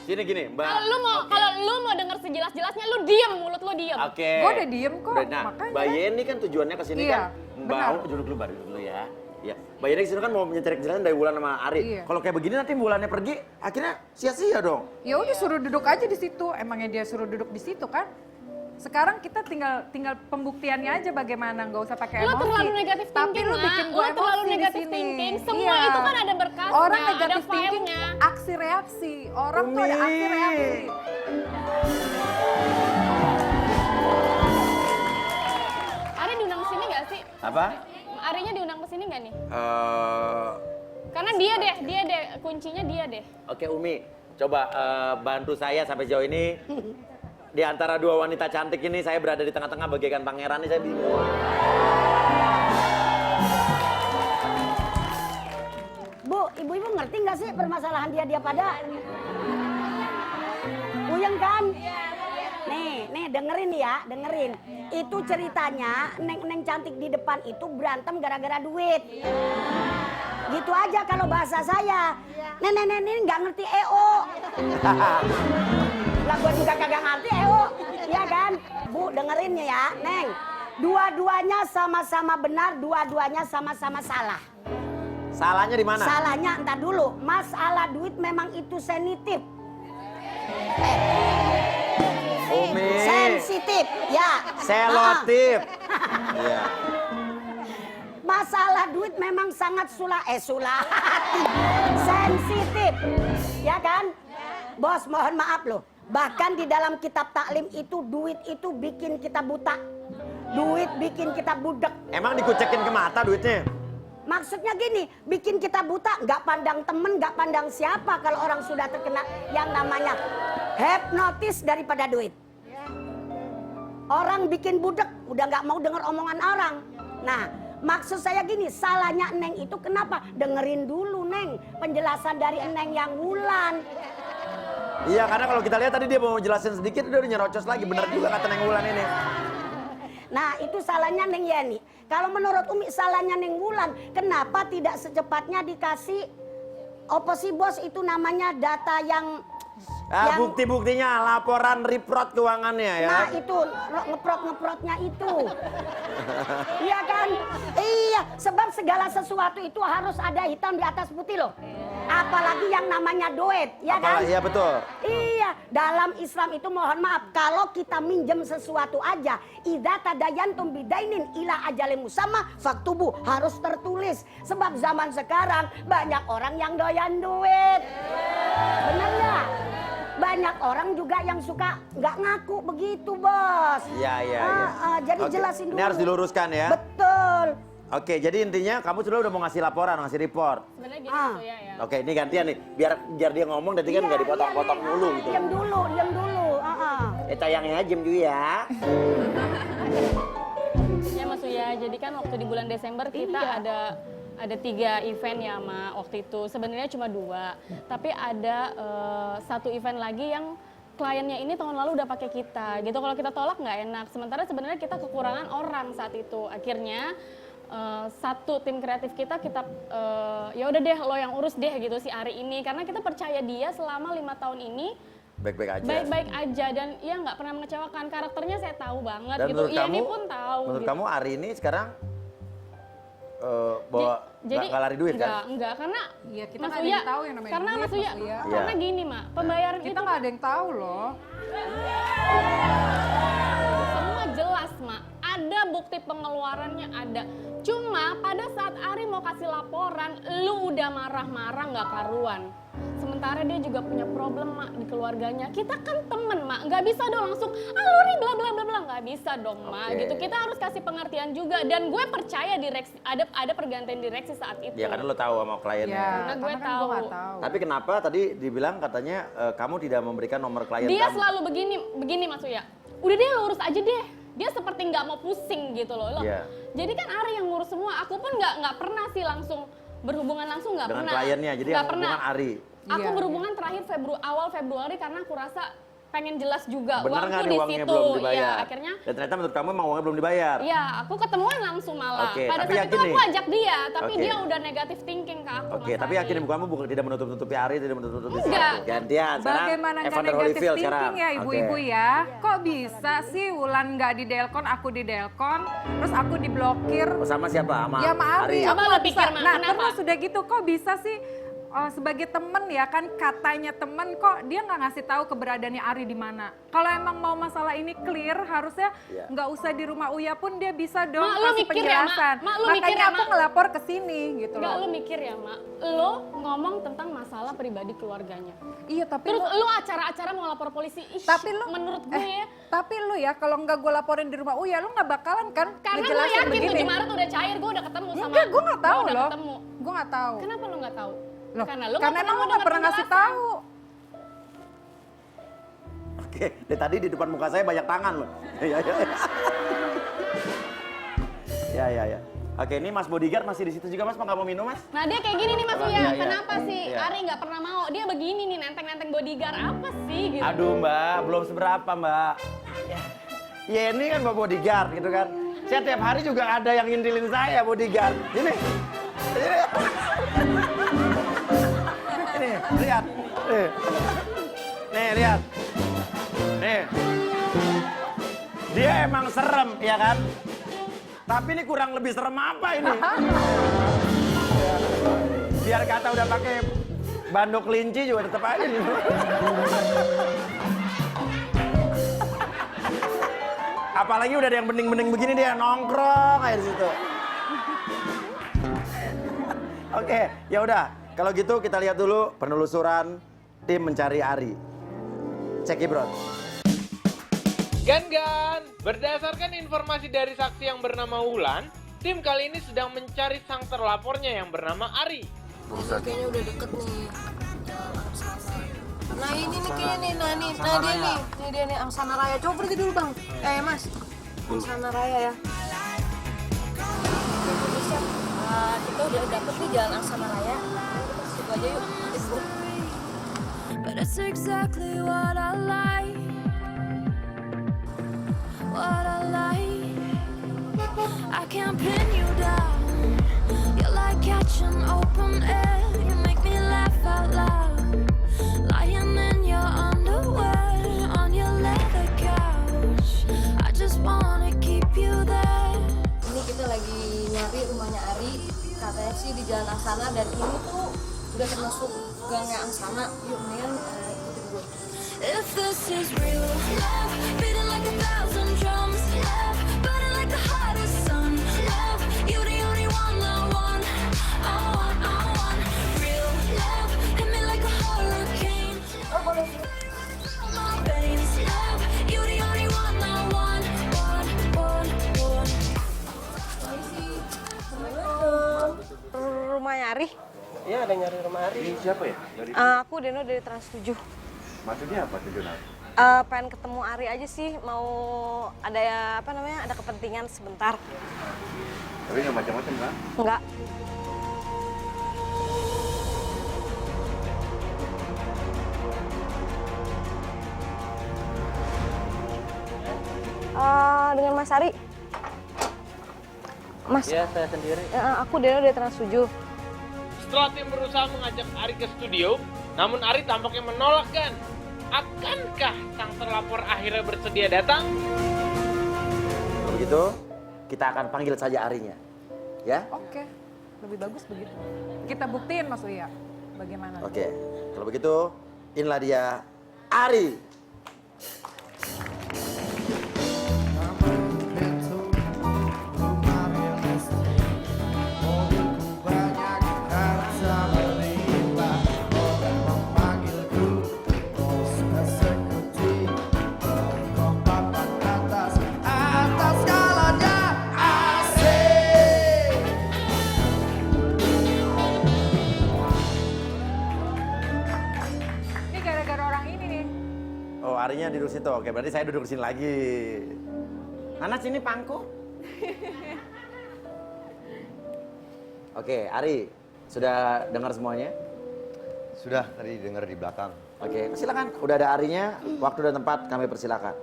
Gini, Mbak. Kalau lu mau denger sejelas-jelasnya, lu diem, mulut lu diem. Oke. Gue udah diem kok, Nah, makanya Mbak Yeni kan tujuannya kesini Iya, kan mau duduk dulu ya. Iya, Mbak Yeni kesini kan mau mencerik jelasin dari Wulan sama Ari. Iya. Kalau kayak begini nanti Wulannya pergi, akhirnya sia-sia dong. Ya udah suruh duduk aja di situ. Emangnya dia suruh duduk di situ kan? Sekarang kita tinggal pembuktiannya aja bagaimana, nggak usah pakai emosi. Lu terlalu negatif Tapi thinking, lu bikin gue lu terlalu emosi di negatif sini. thinking. Semua Iya. itu kan ada berkasnya, Orang ada negatif thinking, filenya. aksi reaksi. Orang tuh ada aksi reaksi. Ari diundang ke sini nggak sih? Apa? Arinya diundang ke sini nggak nih? Eh, Karena dia deh, kuncinya dia deh. Oke Umi, coba bantu saya sampai jauh ini. Di antara dua wanita cantik ini saya berada di tengah-tengah bagaikan pangeran nih, saya bingung. Bu, ibu-ibu ngerti nggak sih permasalahan dia pada? Puyeng kan? Nih dengerin ya, dengerin. Itu ceritanya neng cantik di depan itu berantem gara-gara duit. Gitu aja kalau bahasa saya. Nenek ini nggak ngerti EO. Lah gua juga kagak ngerti EO. Iya kan? Bu dengerin ya, Neng. Dua-duanya sama-sama benar, dua-duanya sama-sama salah. Salahnya di mana? Salahnya entar dulu, masalah duit memang itu sensitif. Umi. Sensitif, ya. Selotip. Iya. Masalah duit memang sangat sensitif, ya kan? Bos, mohon maaf loh. Bahkan di dalam kitab taklim itu duit itu bikin kita buta. Duit bikin kita budek. Emang dikucekin ke mata duitnya? Maksudnya gini, bikin kita buta, nggak pandang temen, nggak pandang siapa kalau orang sudah terkena yang namanya hipnotis daripada duit. Orang bikin budek, udah nggak mau dengar omongan orang. Nah, maksud saya gini, salahnya Neng itu kenapa? Dengerin dulu Neng, penjelasan dari Neng yang Wulan. Iya, karena kalau kita lihat tadi dia mau jelasin sedikit, dia udah nyerocos lagi. Bener juga kata Neng Wulan ini. Nah itu salahnya Neng Yeni. Kalau menurut Umi salahnya Neng Wulan, kenapa tidak secepatnya dikasih oposi bos itu namanya data yang Bukti-buktinya laporan report keuangannya ya. Nah itu ngeprot-ngeprotnya itu. Iya kan? Iya, sebab segala sesuatu itu harus ada hitam di atas putih loh. Apalagi yang namanya duit, ya kan? Iya betul. Iya, dalam Islam itu mohon maaf, kalau kita minjem sesuatu aja, idza tadayantum bidainin ila ajalin musamma faktubu, harus tertulis. Sebab zaman sekarang banyak orang yang doyan duit. Bener nggak? Banyak orang juga yang suka nggak ngaku begitu, Bos. Iya. Jadi Oke, jelasin dulu. ini harus diluruskan ya. Betul. Oke, jadi intinya kamu sudah udah mau ngasih laporan, ngasih report. Sebenarnya gini tuh ya. Oke, ini gantian nih. Biar dia ngomong nanti kan nggak dipotong-potong mulu gitu. Diam dulu. Tayangnya aja Jem dulu ya. Ya Mas Uya, jadi kan waktu di bulan Desember kita ada 3 event ya Ma waktu itu. Sebenarnya cuma 2, tapi ada 1 event lagi yang kliennya ini tahun lalu udah pakai kita. Gitu kalau kita tolak nggak enak. Sementara sebenarnya kita kekurangan orang saat itu. Akhirnya satu tim kreatif kita ya udah deh lo yang urus deh gitu si Ari ini, karena kita percaya dia selama 5 tahun ini baik-baik aja dan ya nggak pernah mengecewakan. Karakternya saya tahu banget Dan gitu. Iya ini kamu, pun tahu. Menurut gitu. kamu Ari ini sekarang bawa nggak lari duit kan? Enggak, karena Iya, kita Mas nggak ada Uya, yang tahu yang namanya karena duit, Mas Uya, Mas Uya. karena Iya. gini Mak, pembayaran Kita itu nggak ada yang tahu loh. semua jelas Mak, ada bukti pengeluarannya ada. Cuma pada saat Ari mau kasih laporan, lu udah marah-marah nggak karuan. Sementara dia juga punya problem Mak di keluarganya. Kita kan temen Mak, nggak bisa dong langsung lu nih bla bla bla bla, nggak bisa dong Mak. Oke. Gitu kita harus kasih pengertian juga. Dan gue percaya direksi ada pergantian direksi saat itu. Ya karena lo tahu sama kliennya. Ya, Karena gue karena kan tahu. nggak tahu. Tapi kenapa tadi dibilang katanya kamu tidak memberikan nomor klien Dia kamu? selalu begini Mas Uya. Udah deh lo urus aja deh. Dia seperti nggak mau pusing gitu loh. Iya. Jadi kan Ari yang ngurus semua. Aku pun nggak pernah sih langsung berhubungan langsung, nggak Dengan pernah. kliennya, jadi Nggak yang pernah. hubungan Ari. Aku Iya. berhubungan terakhir awal Februari karena aku rasa pengen jelas juga Bener nggak uangku nih di uangnya situ. belum dibayar? Iya, akhirnya Dan ternyata menurut kamu emang uangnya belum dibayar? iya, aku ketemuan langsung malah. Oke, Pada tapi saat itu yakin aku nih? ajak dia, tapi Oke. dia udah negatif thinking ke aku. Oke, Mas tapi Ari. yakin ibu kamu bukan tidak menutup-nutupi Ari, tidak menutup-nutupi Enggak. sesuatu. Gantian, sekarang Bagaimana nggak Evander negatif Holyfield thinking sekarang. ya ibu-ibu Oke. ya? Kok bisa sih Wulan nggak didelkon, aku didelkon, terus aku diblokir? Oh, sama siapa? Sama Ya Ma Ari, Coba aku lo nggak bisa. pikir, Ma, Nah kenapa? terus sudah gitu kok bisa sih sebagai temen ya kan katanya temen kok dia nggak ngasih tahu keberadaannya Ari di mana. Kalau emang mau masalah ini clear harusnya Iya. nggak usah di rumah Uya pun dia bisa dong Mak, lu kasih mikir ya, Mak? penjelasan. Mak, lu mikir Makanya ya, aku Mak? ngelapor ke sini gitu Enggak, loh. lu mikir ya, Mak. Lo ngomong tentang masalah pribadi keluarganya. Iya tapi Terus lu- lu acara-acara mau lapor polisi. Ih, tapi lu menurut gue ya, tapi lu ya kalau nggak gue laporin di rumah Uya lu nggak bakalan kan karena lu ngejelasin yakin begini. 7 Maret udah cair, gue udah ketemu sama. Enggak, gue nggak tahu Gua udah loh. ketemu. Gue nggak tahu. Kenapa lu nggak tahu? Loh, Karena lu karena emang lu nggak pernah ngasih penjelasan. tahu. Oke, dari tadi di depan muka saya banyak tangan loh. Ya, ya. Ya, ya, ya. Oke, ini Mas Bodyguard masih di situ juga, Mas. Mau nggak mau minum, Mas? Nah dia kayak gini nih Mas Iya, Uya, iya. kenapa sih Iya. Ari nggak pernah mau? Dia begini nih nenteng-nenteng bodyguard apa sih gitu? Aduh, Mbak, belum seberapa, Mbak. Ya, ini kan Mbak Bodyguard gitu kan. Saya tiap hari juga ada yang ngintilin saya bodyguard. Ini. Ini, lihat. Nih, lihat. Nih. Dia emang serem, ya kan? Tapi ini kurang lebih serem apa ini? Biar kata udah pakai bando kelinci juga tetap aja nih. Apalagi udah ada yang bening-bening begini dia nongkrong aja di situ. Oke, ya udah. Kalau gitu kita lihat dulu penelusuran tim mencari Ari. Cek Ibron. Gan, berdasarkan informasi dari saksi yang bernama Wulan, tim kali ini sedang mencari sang terlapornya yang bernama Ari. Kayaknya udah deket nih. Nah ini nih kayaknya nih, nah dia nih Angsana Raya. Coba pergi dulu bang. Mas, Angsana Raya ya. Kita udah dapet nih jalan Angsana Raya. Kita situ aja yuk. But it's exactly what I like. What I like. I can't pin you down. You're like catching open air. You make me laugh out loud. Lying in your underwear on your leather couch. I just wanna keep you there. Ini kita lagi nyari rumahnya Ari. Katanya sih di jalan Angsana dan ini tuh udah termasuk gangnya Angsana. Yuk mendingan ikutin gue. If this is real love, beating like 1,000 drums, love, burning like the hottest sun, love, you the only one I want, I want, I want. Real love, hit me like a hurricane. My veins, love, you the only one I want, want. Rumahnya Ari. Iya, ada nyari rumah Ari. Ini siapa ya? Dari Aku Deno dari Trans 7. maksudnya apa tujuan? Pengen ketemu Ari aja sih, mau ada ya apa namanya, ada kepentingan sebentar. Tapi nggak macam-macam kan? Enggak. Dengan Mas Ari. Mas, Iya, saya sendiri. aku Deno dari Trans 7. Setelah tim berusaha mengajak Ari ke studio, namun Ari tampaknya menolak Gan. Akankah sang terlapor akhirnya bersedia datang? Kalau begitu, kita akan panggil saja Arinya. Ya? Oke, lebih bagus begitu. Kita buktiin Mas Uya bagaimana. Oke. Kalau begitu, inilah dia Ari. Ini gara-gara orang ini nih. Oh, Arinya duduk situ. Oke, berarti saya duduk di sini lagi. Nana sini pangku. Oke, Ari, sudah dengar semuanya? Sudah tadi dengar di belakang. Oke, silakan. Udah ada harinya, waktu dan tempat kami persilakan.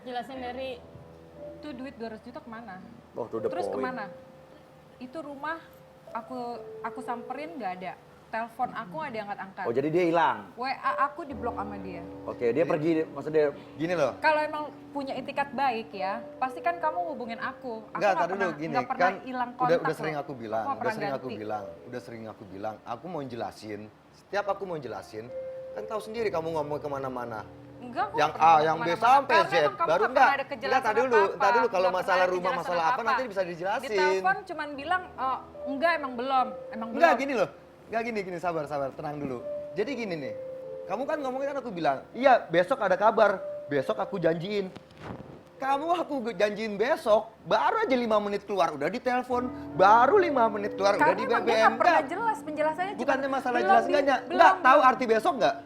Jelasin dari Itu duit 200 juta kemana? Oh, to the Terus point. kemana? Itu rumah aku samperin nggak ada. Telepon aku nggak diangkat-angkat. Oh, jadi dia hilang. WA aku diblok sama dia. Oke, dia pergi, maksudnya Gini loh. Kalau emang punya itikat baik ya, pasti kan kamu hubungin aku. Aku Enggak, nggak tadi dulu pernah- gini nggak pernah kan hilang udah kontak sering loh. aku bilang, Aku nggak udah pernah sering aku bilang, aku mau jelasin. Setiap aku mau jelasin, kan tahu sendiri kamu ngomong kemana-mana. Enggak, aku Yang nggak pernah A, yang B kemana-mana. sampai Karena Z, emang kamu baru nggak enggak. pernah ada kejelasan Enggak, apa-apa. tak dulu kalau Nggak masalah pernah ada rumah, kejelasan masalah apa apa-apa. nanti bisa Di dijelasin. telepon cuman bilang, oh, enggak emang belum. Enggak gini loh. Enggak gini, sabar, tenang dulu. Jadi gini nih, kamu kan ngomongnya kan aku bilang, iya besok ada kabar, besok aku janjiin. Kamu aku janjiin besok, baru aja 5 menit keluar udah ditelepon, baru 5 menit keluar udah Karena di emang dia BBM. nggak pernah Enggak, jelas penjelasannya. cuma bukannya masalah belum jelas di- enggaknya. belum- Enggak tahu belum. arti besok enggak?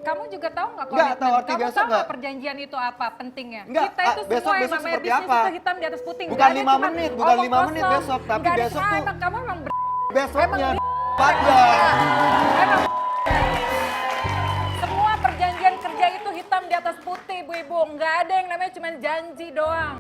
Kamu juga tahu nggak Nggak komitmen? tahu arti Kamu besok tahu nggak nggak? perjanjian itu apa pentingnya? Nggak, Kita itu besok- semua yang besok namanya seperti bisnis apa? itu hitam di atas putih. Bukan Nggak ada 5 cuman menit, bukan omong 5 menit kosong. besok, tapi Nggak ada besok cuman, tuh- emang kamu emang Besoknya Emang panjang. Emang semua perjanjian kerja itu hitam di atas putih, Bu Ibu. Nggak ada yang namanya cuma janji doang.